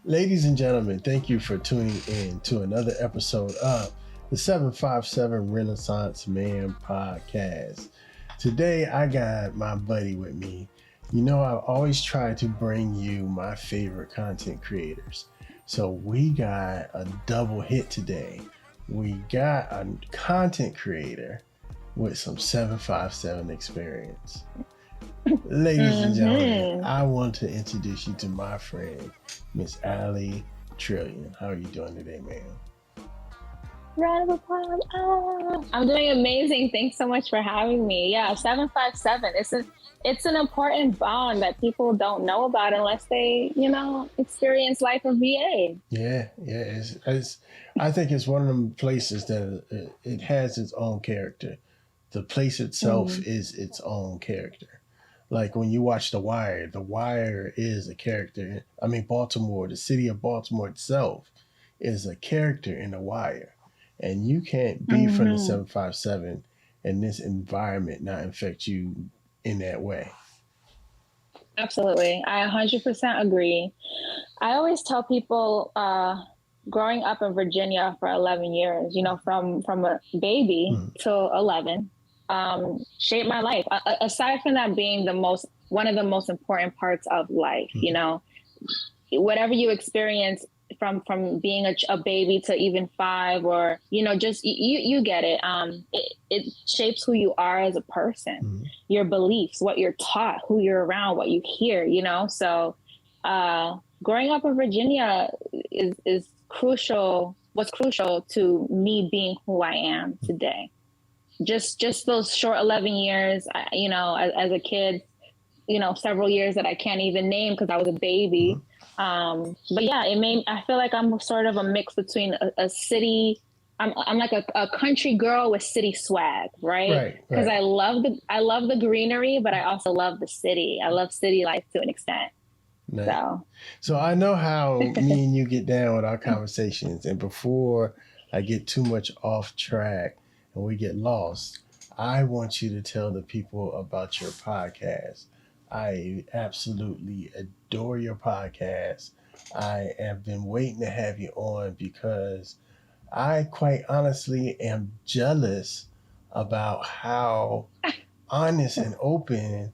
Ladies and gentlemen, thank you for tuning in to another episode of the 757 Renaissance Man Podcast. Today, I got my buddy with me. You know, I always try to bring you my favorite content creators. So we got a double hit today. We got a content creator with some 757 experience. Ladies and gentlemen, I want to introduce you to my friend, Miss Aly Trillion. How are you doing today, ma'am? Round of applause. I'm doing amazing. Thanks so much for having me. Yeah, 757. It's an important bond that people don't know about unless they, experience life of VA. Yeah. I think it's one of them places that it has its own character. The place itself is its own character. Like when you watch The Wire is a character. I mean, Baltimore, the city of Baltimore itself is a character in The Wire. And you can't be from the 757 and this environment not infect you in that way. Absolutely. I 100% agree. I always tell people growing up in Virginia for 11 years, from a baby till 11, shaped my life. Aside from that being one of the most important parts of life, whatever you experience from being a baby to even 5 or, just you get it. It shapes who you are as a person, your beliefs, what you're taught, who you're around, what you hear, So growing up in Virginia is crucial, was crucial to me being who I am today. Just those short 11 years, as a kid, several years that I can't even name because I was a baby. But yeah, I feel like I'm sort of a mix between a city. I'm like a country girl with city swag, right? Because I love the greenery, but I also love the city. I love city life to an extent. Nice. So I know how me and you get down with our conversations. And before I get too much off track and we get lost, I want you to tell the people about your podcast. I absolutely adore your podcast. I have been waiting to have you on because I quite honestly am jealous about how honest and open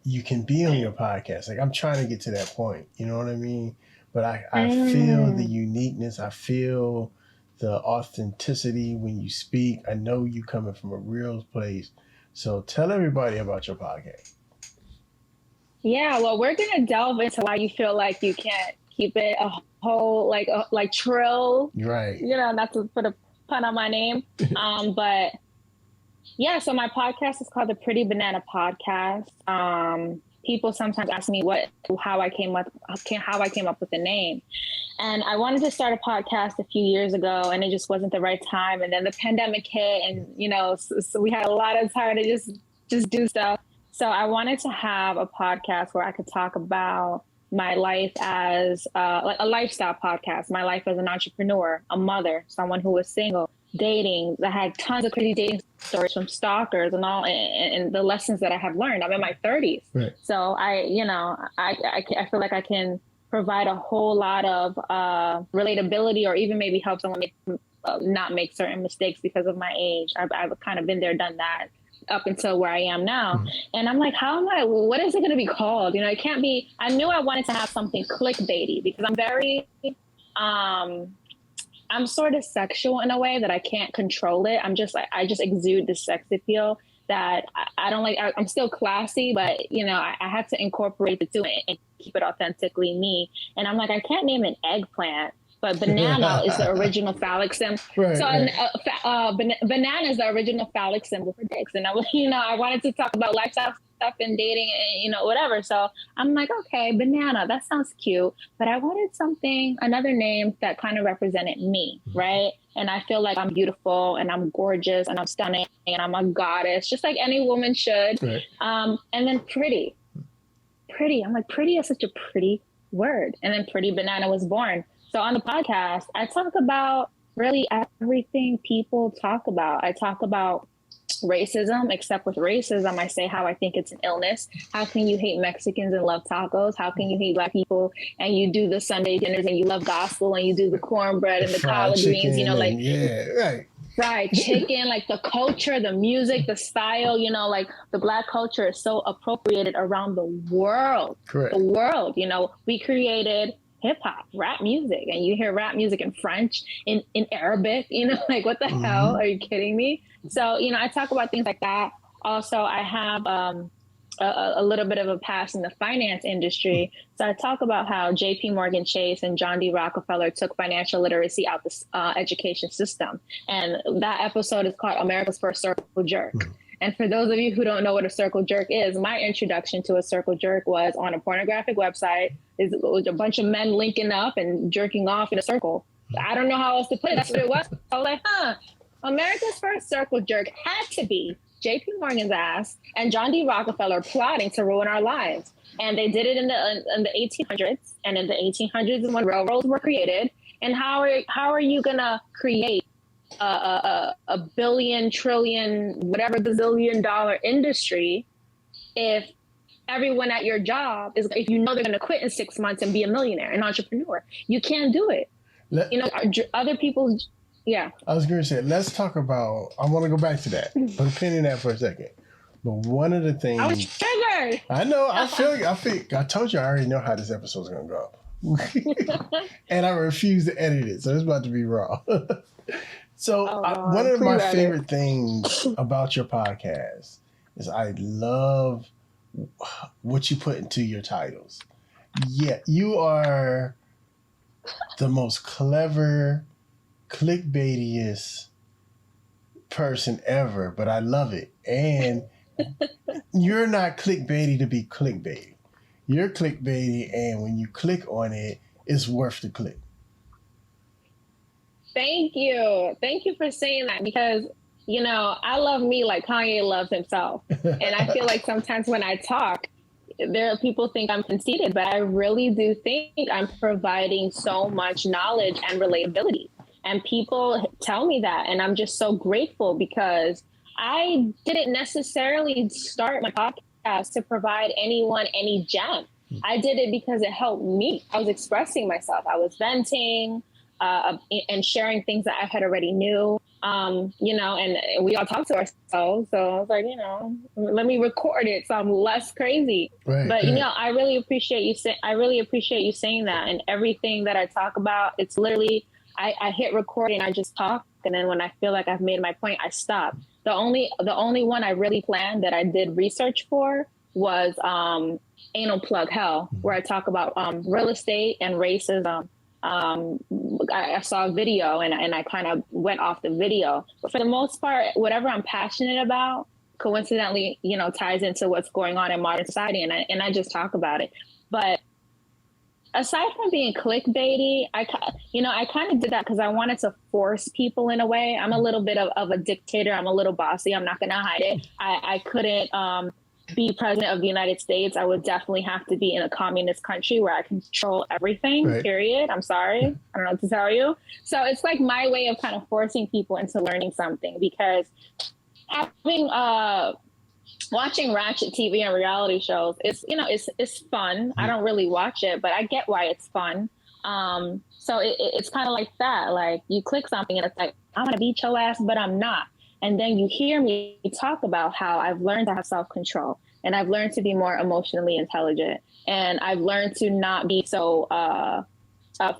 you can be on your podcast. Like I'm trying to get to that point, you know what I mean? But I feel the uniqueness. I feel the authenticity when you speak. I know you coming from a real place. So tell everybody about your podcast. Yeah, well, we're going to delve into why you feel like you can't keep it a whole, like Trill. Right. Not to put a pun on my name. But yeah, so my podcast is called the Pretty Banana Podcast. People sometimes ask me how I came up with the name. And I wanted to start a podcast a few years ago and it just wasn't the right time. And then the pandemic hit and, so we had a lot of time to just do stuff. So I wanted to have a podcast where I could talk about my life as like a lifestyle podcast, my life as an entrepreneur, a mother, someone who was single, dating. I had tons of crazy dating stories from stalkers and all, and the lessons that I have learned. I'm in my 30s. Right. So I feel like I can provide a whole lot of relatability or even maybe help someone not make certain mistakes because of my age. I've kind of been there, done that up until where I am now. And I'm like, what is it going to be called? It can't be, I knew I wanted to have something clickbaity because I'm very, I'm sort of sexual in a way that I can't control it. I just exude this sex appeal that I don't like. I'm still classy, but I have to incorporate the two and keep it authentically me. And I'm like, I can't name an eggplant, but banana is the original phallic symbol. Right, so banana is the original phallic symbol for dicks. And I wanted to talk about lifestyle stuff and dating and, you know, whatever. So I'm like, okay, banana, that sounds cute. But I wanted another name that kind of represented me, right? And I feel like I'm beautiful and I'm gorgeous and I'm stunning and I'm a goddess, just like any woman should. Right. And then pretty. I'm like, pretty is such a pretty word. And then Pretty Banana was born. So on the podcast, I talk about really everything people talk about. I talk about racism, except with racism, I say how I think it's an illness. How can you hate Mexicans and love tacos? How can you hate Black people and you do the Sunday dinners and you love gospel and you do the cornbread and the collard greens, you know, like fried chicken, like the culture, the music, the style, you know, like the Black culture is so appropriated around the world. Correct. The world, you know, we created hip hop, rap music, and you hear rap music in French, in Arabic, you know, like what the hell? Are you kidding me? So, you know, I talk about things like that. Also, I have a little bit of a past in the finance industry. So I talk about how JP Morgan Chase and John D. Rockefeller took financial literacy out the education system. And that episode is called America's First Circle Jerk. And for those of you who don't know what a circle jerk is, my introduction to a circle jerk was on a pornographic website. It was a bunch of men linking up and jerking off in a circle. I don't know how else to put it. That's what it was. I was like, America's first circle jerk had to be JP Morgan's ass and John D. Rockefeller plotting to ruin our lives. And they did it in the 1800s. And in the 1800s is when railroads were created. And how are you going to create a billion, trillion, whatever bazillion dollar industry if everyone at your job is, if you know they're going to quit in 6 months and be a millionaire, an entrepreneur? You can't do it. You know, other people, yeah. I was going to say, let's talk about, I want to go back to that, put a pin in that for a second. But one of the things. I was triggered. I know, I told you I already know how this episode's going to go. And I refuse to edit it, so it's about to be raw. So one of my favorite things about your podcast is I love what you put into your titles. Yeah, you are the most clever, clickbaitiest person ever, but I love it. And you're not clickbaity to be clickbaity. You're clickbaity, and when you click on it, it's worth the click. Thank you. Thank you for saying that, because, you know, I love me like Kanye loves himself. And I feel like sometimes when I talk, there are people think I'm conceited, but I really do think I'm providing so much knowledge and relatability. And people tell me that. And I'm just so grateful, because I didn't necessarily start my podcast to provide anyone any gem. I did it because it helped me. I was expressing myself. I was venting. And sharing things that I had already knew, you know, and we all talk to ourselves. So I was like, you know, let me record it so I'm less crazy. Right, but, you know, I really appreciate you saying that. And everything that I talk about, it's literally, I hit record and I just talk. And then when I feel like I've made my point, I stop. The only one I really planned that I did research for was Anal Plug Hell, where I talk about real estate and racism. I saw a video and I kind of went off the video, but for the most part, whatever I'm passionate about, coincidentally, you know, ties into what's going on in modern society, and I just talk about it. But aside from being clickbaity, I kind of did that because I wanted to force people in a way. I'm a little bit of a dictator. I'm a little bossy. I'm not going to hide it. I couldn't be president of the United States. I would definitely have to be in a communist country where I control everything, right. Period. I'm sorry. I don't know what to tell you. So it's like my way of kind of forcing people into learning something, because having watching ratchet TV and reality shows, it's fun. I don't really watch it, but I get why it's fun. So it's kind of like that. Like, you click something and it's like, I'm going to beat your ass, but I'm not. And then you hear me talk about how I've learned to have self-control, and I've learned to be more emotionally intelligent, and I've learned to not be so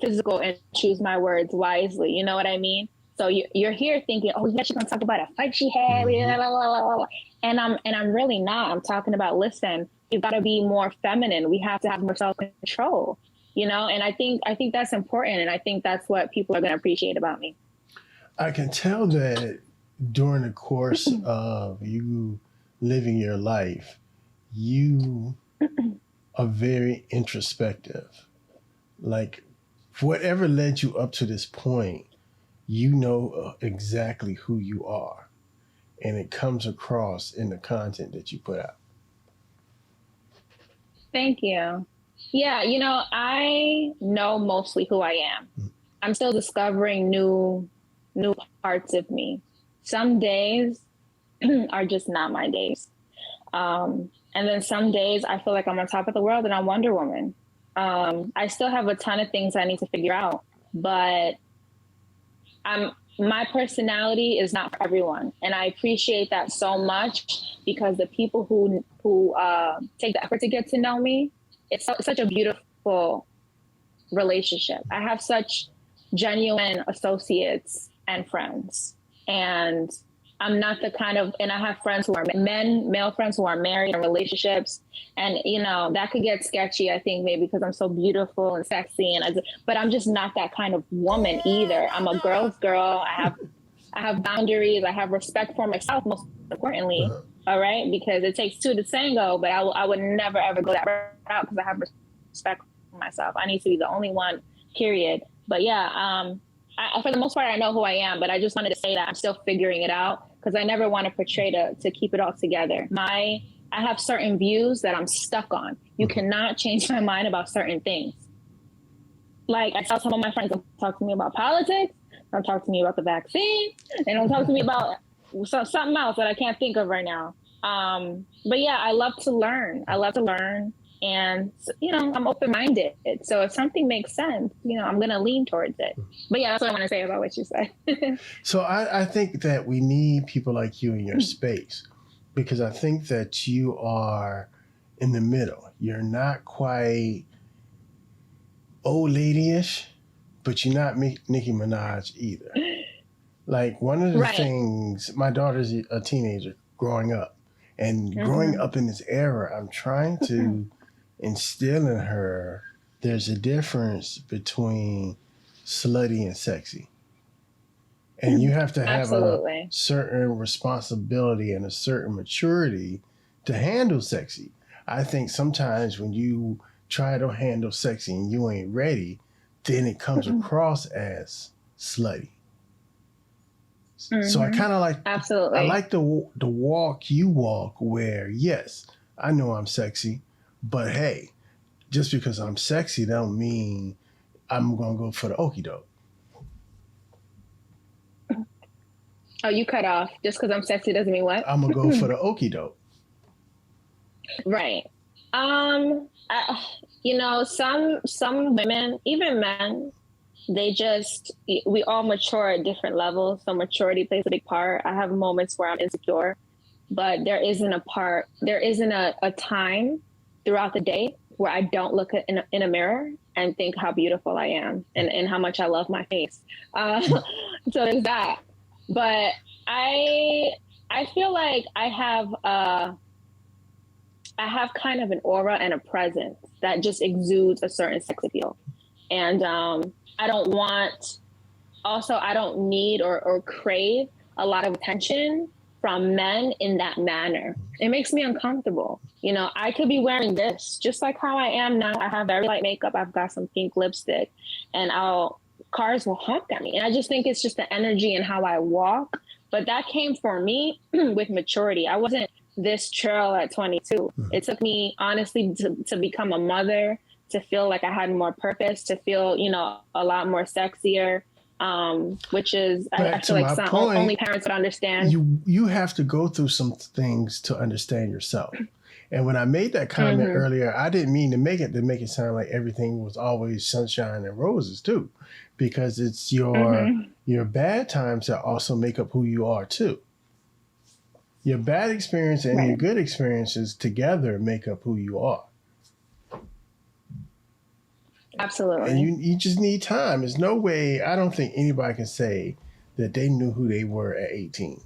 physical and choose my words wisely. You know what I mean? So you're here thinking, oh, yeah, she's going to talk about a fight she had, blah, blah, blah, blah. And I'm really not. I'm talking about, listen, you've got to be more feminine. We have to have more self-control, you know? And I think that's important. And I think that's what people are going to appreciate about me. I can tell that during the course of you living your life, you are very introspective. Like, whatever led you up to this point, you know exactly who you are, and it comes across in the content that you put out. Thank you. Yeah, I know mostly who I am. I'm still discovering new parts of me. Some days are just not my days. And then some days I feel like I'm on top of the world and I'm Wonder Woman. I still have a ton of things I need to figure out, but my personality is not for everyone. And I appreciate that so much, because the people who take the effort to get to know me, it's such a beautiful relationship. I have such genuine associates and friends. And I'm not the kind of, and I have friends who are male friends who are married in relationships. And, that could get sketchy, I think, maybe because I'm so beautiful and sexy. But I'm just not that kind of woman either. I'm a girl's girl. I have boundaries. I have respect for myself, most importantly. All right. Because it takes two to tango, but I would never, ever go that route, because I have respect for myself. I need to be the only one, period. But yeah, for the most part, I know who I am, but I just wanted to say that I'm still figuring it out, because I never want to portray to keep it all together. I have certain views that I'm stuck on. You cannot change my mind about certain things. Like, I tell some of my friends, don't talk to me about politics, don't talk to me about the vaccine, and don't talk to me about something else that I can't think of right now. But yeah, I love to learn. And, I'm open-minded. So if something makes sense, I'm going to lean towards it. But yeah, that's what I want to say about what you said. So I think that we need people like you in your space, because I think that you are in the middle. You're not quite old lady-ish, but you're not Nicki Minaj either. Like, one of the things, my daughter's a teenager growing up, and growing up in this era, I'm trying to instill in her there's a difference between slutty and sexy. And you have to have a certain responsibility and a certain maturity to handle sexy. I think sometimes when you try to handle sexy and you ain't ready, then it comes across as slutty. So I kind of like, I like the walk you walk, where, yes, I know I'm sexy, but hey, just because I'm sexy don't mean I'm going to go for the okie doke. Oh, you cut off. Just because I'm sexy doesn't mean what? I'm going to go for the okie doke. Right. Some women, even men, we all mature at different levels. So maturity plays a big part. I have moments where I'm insecure, but there isn't a time throughout the day where I don't look in a mirror and think how beautiful I am and how much I love my face. So there's that. But I feel like I have kind of an aura and a presence that just exudes a certain sex appeal. And I don't need or crave a lot of attention from men in that manner. It makes me uncomfortable. I could be wearing this just like how I am now. I have very light makeup. I've got some pink lipstick, and cars will honk at me. And I just think it's just the energy and how I walk. But that came for me with maturity. I wasn't this chill at 22. It took me, honestly, to become a mother, to feel like I had more purpose, to feel, a lot more sexier, which is, I feel like only parents would understand. You have to go through some things to understand yourself. And when I made that comment earlier, I didn't mean to make it sound like everything was always sunshine and roses too, because it's your bad times that also make up who you are too. Your bad experience and your good experiences together make up who you are. Absolutely. And you just need time. There's no way, I don't think anybody can say that they knew who they were at 18.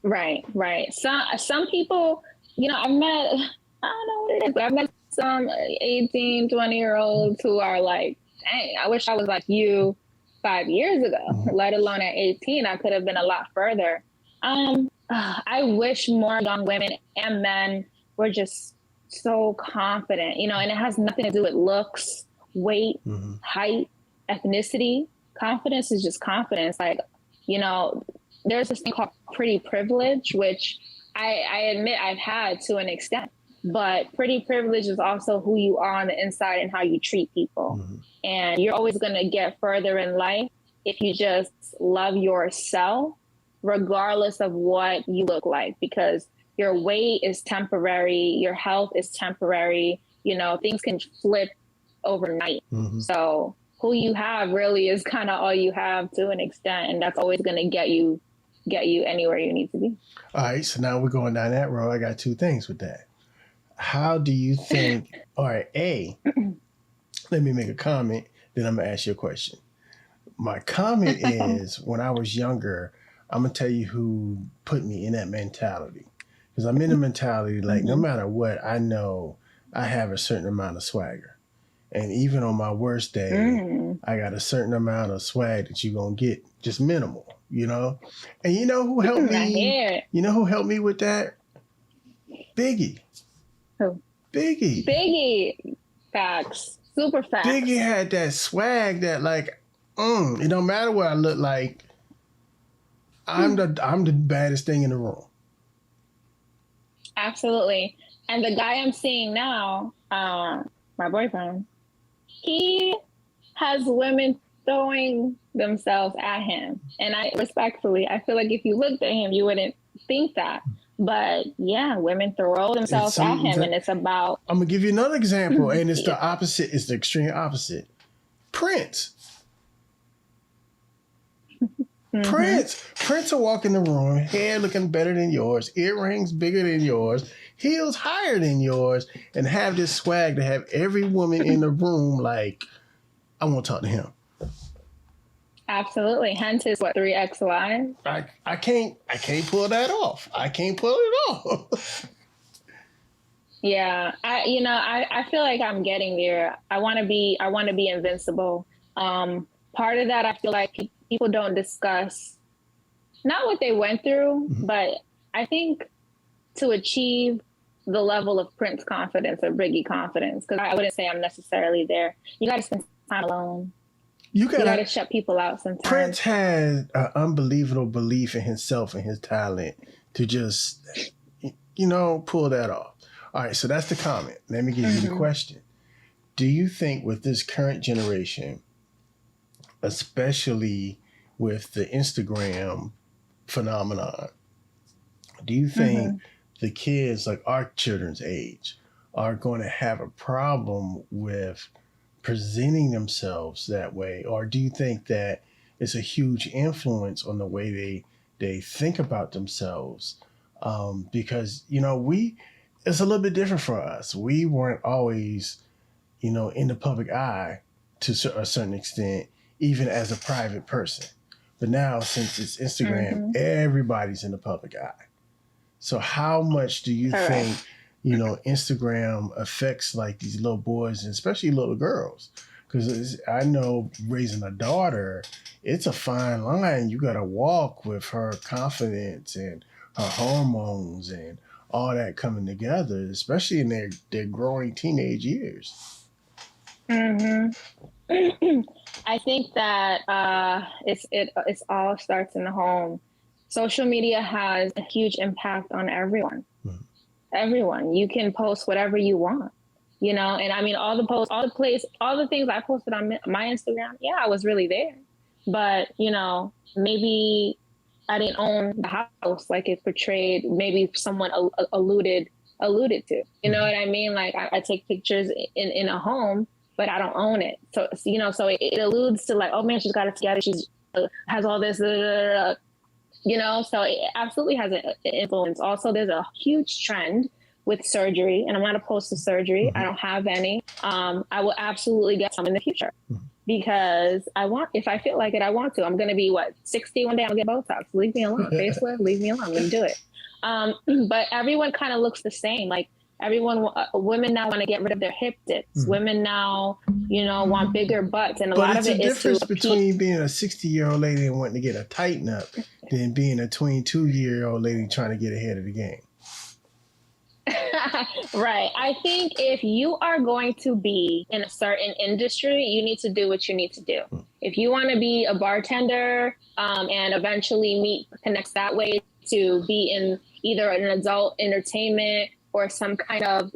Right. Some people, I've met, I don't know what it is, but I've met some 18, 20-year-olds who are like, dang, I wish I was like you 5 years ago, let alone at 18. I could have been a lot further. I wish more young women and men were just so confident, and it has nothing to do with looks, weight, height, ethnicity. Confidence is just confidence. Like, there's this thing called pretty privilege, which I admit I've had to an extent. But pretty privilege is also who you are on the inside and how you treat people. And you're always going to get further in life if you just love yourself, regardless of what you look like, because your weight is temporary, your health is temporary, things can flip overnight. So who you have really is kind of all you have to an extent, and that's always going to get you anywhere you need to be. All right, so now we're going down that road. I got two things with that. How do you think, all right, let me make a comment, then I'm going to ask you a question. My comment is, when I was younger, I'm going to tell you who put me in that mentality. Because I'm in the mentality, like, no matter what, I know I have a certain amount of swagger. And even on my worst day, I got a certain amount of swag that you're going to get, just minimal, And you know who helped me? You know who helped me with that? Biggie. Who? Biggie. Facts. Super facts. Biggie had that swag that, like, it don't matter what I look like. I'm the baddest thing in the room. Absolutely. And the guy I'm seeing now, my boyfriend, he has women throwing themselves at him. And I feel like if you looked at him, you wouldn't think that. But yeah, women throw themselves at him, and it's about... I'm going to give you another example, and it's the opposite. It's the extreme opposite. Prince. Prince will walk in the room, hair looking better than yours, earrings bigger than yours, heels higher than yours, and have this swag to have every woman in the room like, I want to talk to him. Absolutely. Hence his 3XY. I can't pull that off. I can't pull it off. Yeah. I feel like I'm getting there. I want to be invincible. Part of that, I feel like people don't discuss not what they went through, but I think to achieve the level of Prince confidence or Biggie confidence, because I wouldn't say I'm necessarily there. You got to spend time alone. You got to shut people out sometimes. Prince has an unbelievable belief in himself and his talent to just, pull that off. All right, so that's the comment. Let me give you the question. Do you think with this current generation, especially with the Instagram phenomenon, do you think the kids, like our children's age, are going to have a problem with presenting themselves that way? Or do you think that it's a huge influence on the way they think about themselves? Because, it's a little bit different for us. We weren't always, in the public eye to a certain extent, even as a private person. But now, since it's Instagram, everybody's in the public eye. So how much do you think, Instagram affects like these little boys and especially little girls? Because I know raising a daughter, it's a fine line. You got to walk with her confidence and her hormones and all that coming together, especially in their growing teenage years. I think that it's all starts in the home. Social media has a huge impact on everyone. Everyone. You can post whatever you want, and I mean, all the things I posted on my Instagram, yeah, I was really there. But, maybe I didn't own the house like it portrayed, maybe someone alluded to, you know what I mean? Like I take pictures in a home, but I don't own it. So, so it alludes to like, oh man, she's got it together. She's has all this, so it absolutely has an influence. Also, there's a huge trend with surgery, and I'm not opposed to surgery. I don't have any. I will absolutely get some in the future because if I feel like it, I want to. I'm going to be 60 one day. I'll get Botox. Leave me alone. Facelift, leave me alone. I'm going to do it. But everyone kind of looks the same. Like Women now want to get rid of their hip dips. Women now, want bigger butts, and a lot of it is to difference between being a 60-year-old lady and wanting to get a tighten up than being a 22-year-old lady trying to get ahead of the game. Right. I think if you are going to be in a certain industry, you need to do what you need to do. If you want to be a bartender and eventually meet connects that way to be in either an adult entertainment or some kind of,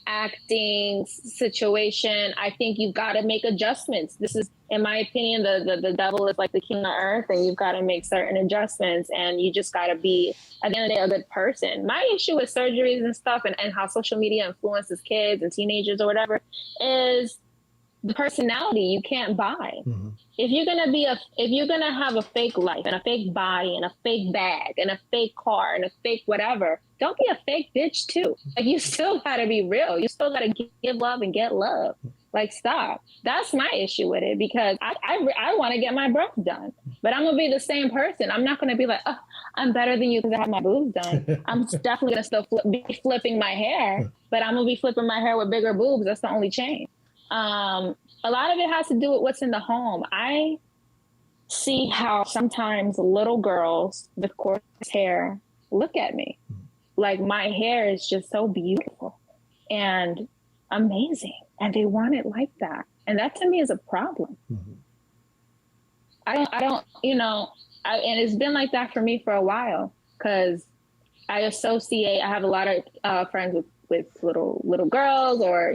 acting situation, I think you've got to make adjustments. This is, in my opinion, the devil is like the king of earth, and you've got to make certain adjustments, and you just got to be, at the end of the day, a good person. My issue with surgeries and stuff and how social media influences kids and teenagers or whatever is the personality you can't buy. Mm-hmm. If you're gonna have a fake life and a fake body and a fake bag and a fake car and a fake whatever, don't be a fake bitch too. Like, you still gotta be real. You still gotta give love and get love. Like, stop. That's my issue with it, because I want to get my boobs done, but I'm gonna be the same person. I'm not gonna be like, oh, I'm better than you because I have my boobs done. I'm definitely gonna still be flipping my hair, but I'm gonna be flipping my hair with bigger boobs. That's the only change. A lot of it has to do with what's in the home. I see how sometimes little girls with coarse hair look at me. Like, my hair is just so beautiful and amazing, and they want it like that. And that to me is a problem. Mm-hmm. I don't, and it's been like that for me for a while, because I have a lot of friends with little girls, or,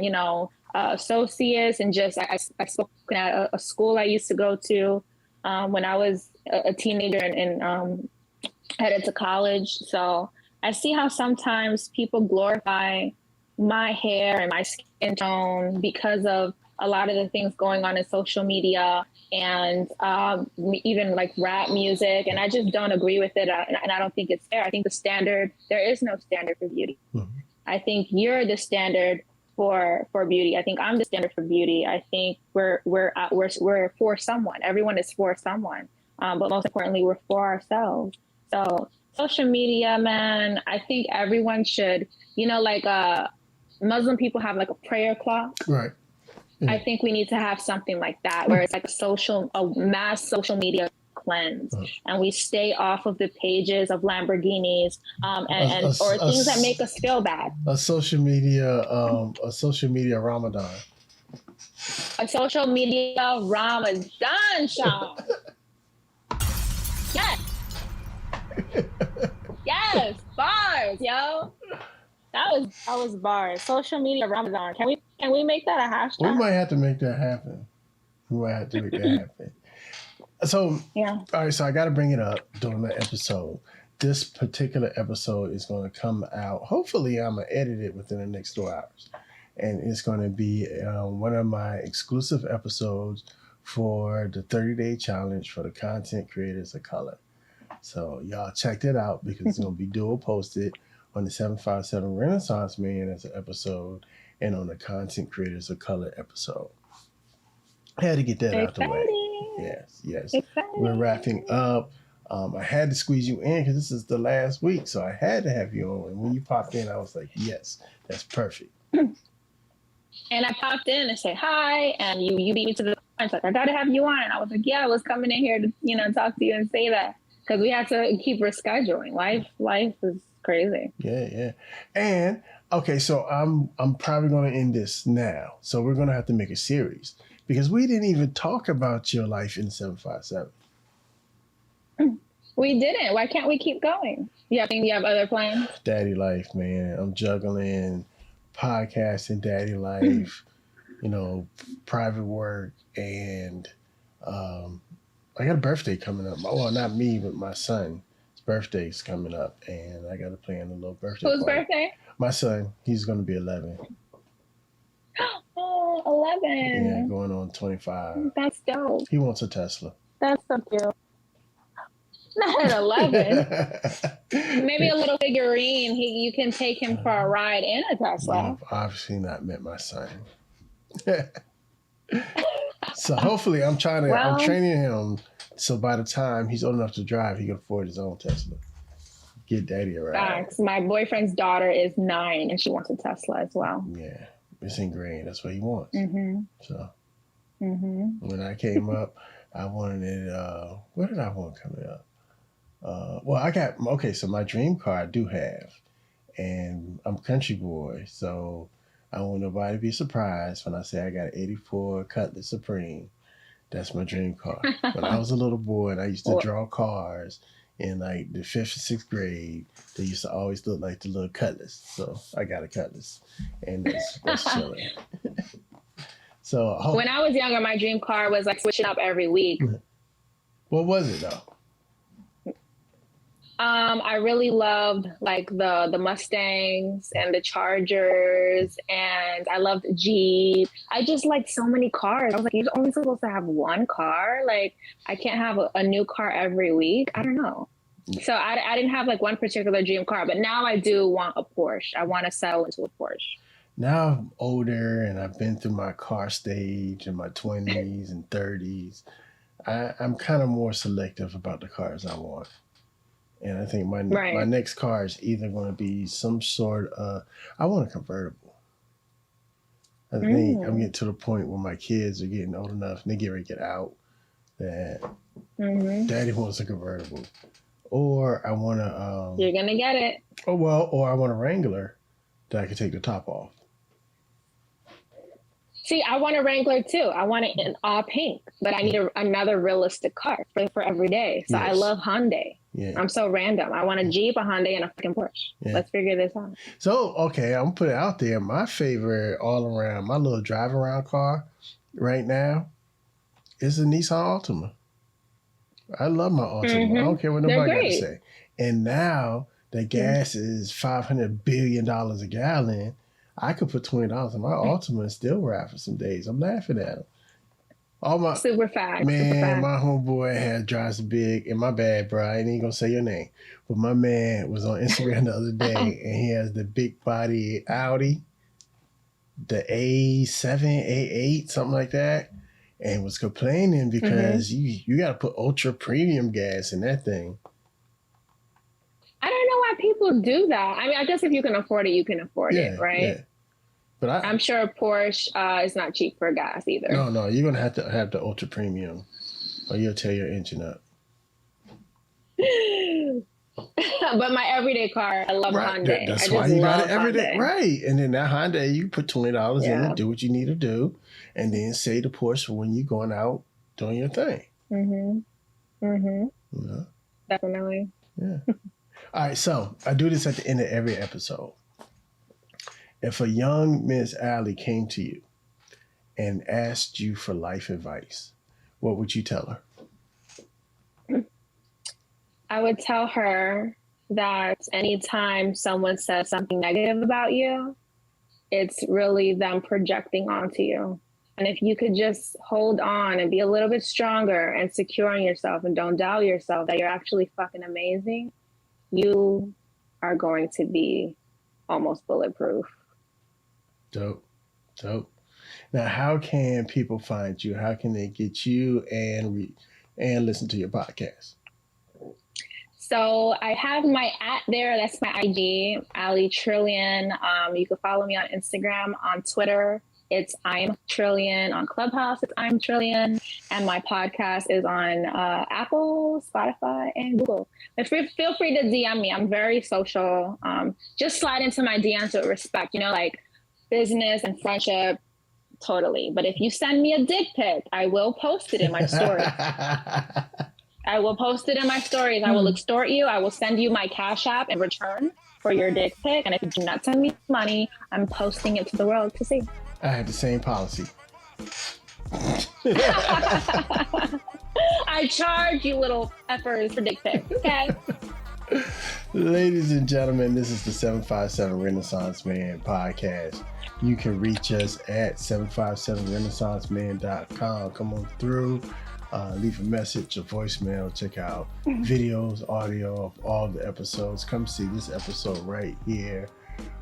associates, and just I spoke at a school I used to go to when I was a teenager and headed to college. So I see how sometimes people glorify my hair and my skin tone because of a lot of the things going on in social media and even like rap music. And I just don't agree with it. And I don't think it's fair. I think there is no standard for beauty. Mm-hmm. I think you're the standard for beauty. I think I'm the standard for beauty. I think we're for someone. Everyone is for someone. But most importantly, we're for ourselves. So social media, man, I think everyone should, Muslim people have like a prayer clock. Right. Yeah. I think we need to have something like that, where it's like a mass social media cleanse, and we stay off of the pages of Lamborghinis or things that make us feel bad. A social media Ramadan. A social media Ramadan, Sean. Yes, bars, yo. That was bars. Social media Ramadan. Can we make that a hashtag? We might have to make that happen. So, yeah. All right, so I got to bring it up during the episode. This particular episode is going to come out. Hopefully, I'm going to edit it within the next 2 hours. And it's going to be one of my exclusive episodes for the 30-day challenge for the content creators of color. So, y'all check that out, because it's going to be dual posted on the 757 Renaissance Man as an episode and on the content creators of color episode. I had to get that out the way. Yes. Exciting. We're wrapping up. I had to squeeze you in because this is the last week, so I had to have you on. And when you popped in, I was like, yes, that's perfect. And I popped in and said hi, and you beat me to the punch. Like, I got to have you on. And I was like, yeah, I was coming in here to talk to you and say that, because we have to keep rescheduling. Life is crazy. Yeah. And okay, so I'm probably going to end this now. So we're going to have to make a series, because we didn't even talk about your life in 757. We didn't. Why can't we keep going? You have other plans? Daddy life, man. I'm juggling podcasting, daddy life, private work, and I got a birthday coming up. Well, not me, but my son. His birthday's coming up, and I got to plan a little birthday party. Whose birthday? My son. He's going to be 11. Oh, 11. Yeah, going on 25. That's dope. He wants a Tesla. That's so cute. Not at 11. Maybe a little figurine. You can take him for a ride in a Tesla. I've obviously not met my son. So hopefully I'm training him so by the time he's old enough to drive, he can afford his own Tesla. Get daddy a ride. Facts. My boyfriend's daughter is 9 and she wants a Tesla as well. Yeah, it's ingrained. That's what he wants. Mm-hmm. So Mm-hmm. when I came up, I wanted, what did I want coming up? So my dream car I do have, and I'm a country boy, so I don't want nobody to be surprised when I say I got an 84 Cutlass Supreme. That's my dream car. When I was a little boy and I used to draw cars in like the 5th or 6th grade, they used to always look like the little Cutlass. So I got a Cutlass, and that's chilling. So when I was younger, my dream car was like switching up every week. What was it though? I really loved like the Mustangs and the Chargers, and I loved Jeep. I just liked so many cars. I was like, you're only supposed to have one car. Like, I can't have a new car every week. I don't know. So I didn't have like one particular dream car, but now I do want a Porsche. I want to settle into a Porsche. Now I'm older and I've been through my car stage in my 20s and 30s. I'm kind of more selective about the cars I want. And I think my next car is either going to be some sort of, I want a convertible. I think I'm getting to the point where my kids are getting old enough and they get ready to get out that daddy wants a convertible. Or I want to... You're going to get it. Or I want a Wrangler that I can take the top off. See, I want a Wrangler too. I want it in all pink, but I need another realistic car for every day. So yes. I love Hyundai. Yeah. I'm so random. I want a Jeep, a Hyundai, and a fucking Porsche. Yeah. Let's figure this out. So, okay, I'm going to put it out there. My favorite all around, my little drive around car right now is a Nissan Altima. I love my Altima. I don't care what nobody got to say. And now that gas is $500 billion a gallon, I could put $20 in my Altima and still ride for some days. I'm laughing at him. Super fast. Man, my homeboy drives a big, and my bad, bro, I ain't even gonna say your name, but my man was on Instagram the other day, and he has the big body Audi, the A7, A8, something like that, and was complaining because you got to put ultra premium gas in that thing. I don't know why people do that. I mean, I guess if you can afford it, you can afford it, right? Yeah. But I'm sure a Porsche is not cheap for gas either. No, you're going to have the ultra premium or you'll tear your engine up. But my everyday car, I love Hyundai. That's why you got it everyday. Right. And then that Hyundai, you put $20 in and do what you need to do. And then save the Porsche for when you're going out doing your thing. Yeah. Definitely. Yeah. All right. So I do this at the end of every episode. If a young Miss Aly came to you and asked you for life advice, what would you tell her? I would tell her that anytime someone says something negative about you, it's really them projecting onto you. And if you could just hold on and be a little bit stronger and secure in yourself and don't doubt yourself that you're actually fucking amazing, you are going to be almost bulletproof. Dope. Now, how can people find you? How can they get you and listen to your podcast? So I have my @ there. That's my IG, Aly Trillion. You can follow me on Instagram, on Twitter. It's I'm Trillion. On Clubhouse, it's I'm Trillion. And my podcast is on Apple, Spotify, and Google. But feel free to DM me. I'm very social. Just slide into my DMs with respect. Like business and friendship, totally. But if you send me a dick pic, I will post it in my story. I will post it in my stories. I will extort you. I will send you my Cash App in return for your dick pic. And if you do not send me money, I'm posting it to the world to see. I have the same policy. I charge you little effers for dick pics, okay? Ladies and gentlemen, this is the 757 Renaissance Man podcast. You can reach us at 757renaissanceman.com. Come on through, leave a message, a voicemail, check out videos, audio of all the episodes. Come see this episode right here,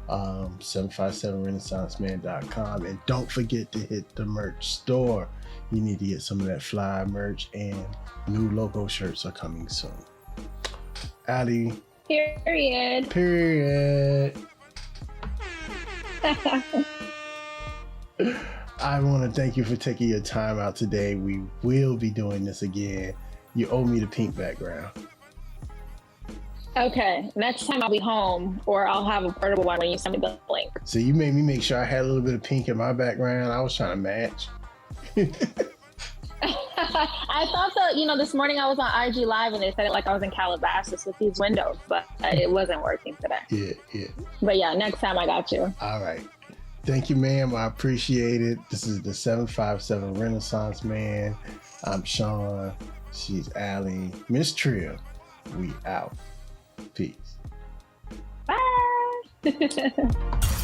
757renaissanceman.com. And don't forget to hit the merch store. You need to get some of that fly merch, and new logo shirts are coming soon. Aly, Period. Period. I want to thank you for taking your time out today. We will be doing this again. You owe me the pink background. Okay, next time I'll be home, or I'll have a portable one when you send me the link. So you made me make sure I had a little bit of pink in my background. I was trying to match. I thought that, this morning I was on IG Live and they said it like I was in Calabasas with these windows, but it wasn't working today. Yeah. But yeah, next time I got you. All right. Thank you, ma'am. I appreciate it. This is the 757 Renaissance Man. I'm Sean. She's Aly. Miss Trill. We out. Peace. Bye.